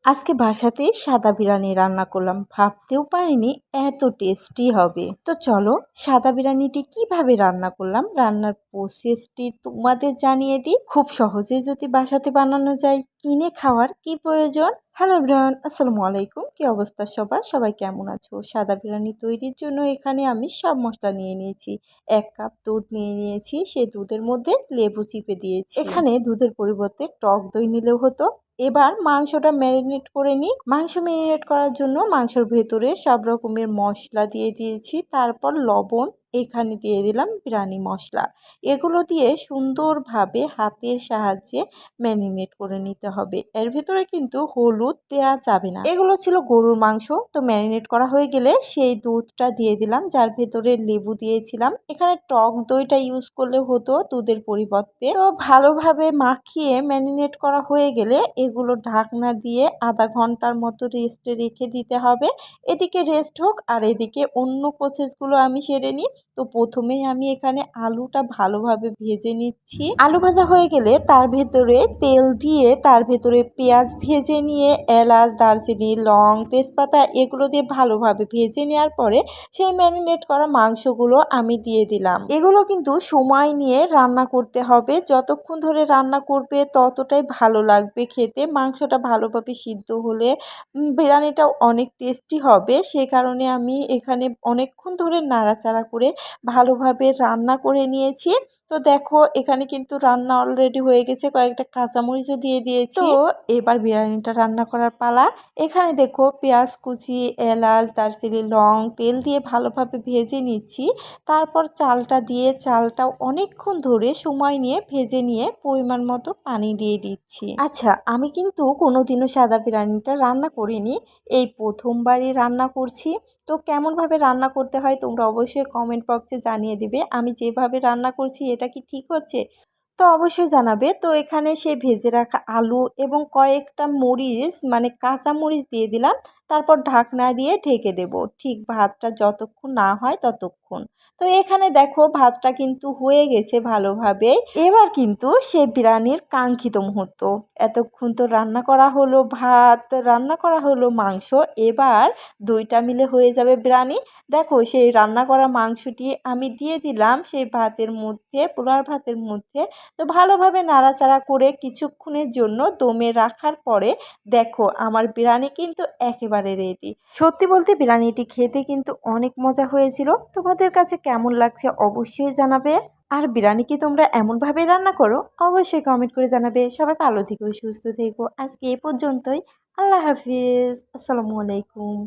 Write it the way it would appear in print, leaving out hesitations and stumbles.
আজকে বাসাতে সাদা বিরিয়ানি রান্না করলাম, ভাবতেও পারিনি এত টেস্টি হবে। তো চলো সাদা বিরিয়ানিটি কিভাবে রান্না করলাম রান্নার প্রসেসটি তোমাদের জানিয়ে দিই। খুব সহজে যদি বাসাতে বানানো যায়, কিনে খাওয়ার কি প্রয়োজন। হ্যালো এভরিওয়ান, আসসালামু আলাইকুম। কি অবস্থা সবার, সবাই কেমন আছো? সাদা বিরিয়ানি তৈরির জন্য এখানে আমি সব মশলা নিয়ে নিয়েছি। 1 কাপ দুধ নিয়ে নিয়েছি, সেই দুধের মধ্যে লেবু চিপে দিয়েছি। এখানে দুধের পরিবর্তে টক দই নিলেও হতো। এবার মাংসটা ম্যারিনেট করে নিই। মাংস ম্যারিনেট করার জন্য মাংসের ভেতরে সব রকমের মশলা দিয়ে দিয়েছি, তারপর লবণ, এখানে দিয়ে দিলাম বিরিয়ানি মশলা। এগুলো দিয়ে সুন্দরভাবে হাতের সাহায্যে ম্যারিনেট করে নিতে হবে। এর ভিতরে কিন্তু হলুদ দেয়া যাবে না। এগুলো ছিল গরুর মাংস। তো ম্যারিনেট করা হয়ে গেলে সেই দুধটা দিয়ে দিলাম, যার ভেতরে লেবু দিয়েছিলাম। এখানে টক দইটা ইউজ করলে হতো দুধের পরিবর্তে। তো ভালোভাবে মাখিয়ে ম্যারিনেট করা হয়ে গেলে এগুলো ঢাকনা দিয়ে আধা ঘন্টার মতো রেস্টে রেখে দিতে হবে। এদিকে রেস্ট হোক আর এদিকে অন্য প্রসেসগুলো আমি সেরে নিই। তো প্রথমেই আমি এখানে আলুটা ভালোভাবে ভেজে নিচ্ছি। আলু ভাজা হয়ে গেলে তার ভেতরে তেল দিয়ে তার ভেতরে পেঁয়াজ ভেজে নিয়ে এলাচ, দারচিনি, লং, তেজপাতা এগুলো দিয়ে ভালোভাবে ভেজে নেওয়ার পরে সেই ম্যারিনেট করা মাংসগুলো আমি দিয়ে দিলাম। এগুলো কিন্তু সময় নিয়ে রান্না করতে হবে। যতক্ষণ ধরে রান্না করবে ততটাই ভালো লাগবে খেতে। মাংসটা ভালোভাবে সিদ্ধ হলে বিরিয়ানিটাও অনেক টেস্টি হবে। সে কারণে আমি এখানে অনেকক্ষণ ধরে নাড়াচাড়া করে ভালোভাবে রান্না করে নিয়েছি। তো দেখো এখানে কিন্তু রান্না অলরেডি হয়ে গেছে, কয়েকটা কাঁচামরিচও দিয়ে দিয়েছি। তো এবার বিরিয়ানিটা রান্না করার পালা। এখানে দেখো পেঁয়াজ কুচি, এলাচ, দারচিনি, লং, তেল দিয়ে ভালোভাবে ভেজে নিচ্ছি। তারপর চালটা দিয়ে চালটাও অনেকক্ষণ ধরে সময় নিয়ে ভেজে নিয়ে পরিমাণ মতো পানি দিয়ে দিচ্ছি। আচ্ছা, আমি কিন্তু কোনোদিনও সাদা বিরিয়ানিটা রান্না করিনি, এই প্রথমবারই রান্না করছি। তো কেমনভাবে রান্না করতে হয় তোমরা অবশ্যই কমেন্ট বক্সে জানিয়ে দেবে। আমি যেভাবে রান্না করছি এটা কি ঠিক হচ্ছে? তো অবশ্যই জানাবে। তো এখানে সেই ভেজে রাখা আলু এবং কয়েকটা মরিচ মানে কাঁচা মরিচ দিয়ে দিলাম। তারপর ঢাকনা দিয়ে ঢেকে দেব, ঠিক ভাতটা যতক্ষণ না হয় ততক্ষণ। তো এখানে দেখো ভাতটা কিন্তু হয়ে গেছে ভালোভাবে। এবার কিন্তু সে বিরিয়ানির কাঙ্ক্ষিত মুহূর্ত। এতক্ষণ তো রান্না করা হলো ভাত, রান্না করা হলো মাংস, এবার দুইটা মিলে হয়ে যাবে বিরিয়ানি। দেখো সেই রান্না করা মাংসটি আমি দিয়ে দিলাম সেই ভাতের মধ্যে, পোলার ভাতের মধ্যে। তো ভালোভাবে নাড়াচাড়া করে কিছুক্ষণের জন্য দমে রাখার পরে দেখো আমার বিরিয়ানি কিন্তু একেবারে রেডি। সত্যি বলতে বিরিয়ানিটি খেতে কিন্তু অনেক মজা হয়েছিল। তোমাদের কাছে কেমন লাগছে অবশ্যই জানাবে। আর বিরিয়ানি কি তোমরা এমনভাবে রান্না করো? অবশ্যই কমেন্ট করে জানাবে। সবাই ভালো থেকো, সুস্থ থেকো। আজকে এই পর্যন্তই। আল্লাহ হাফিজ, আসসালামু আলাইকুম।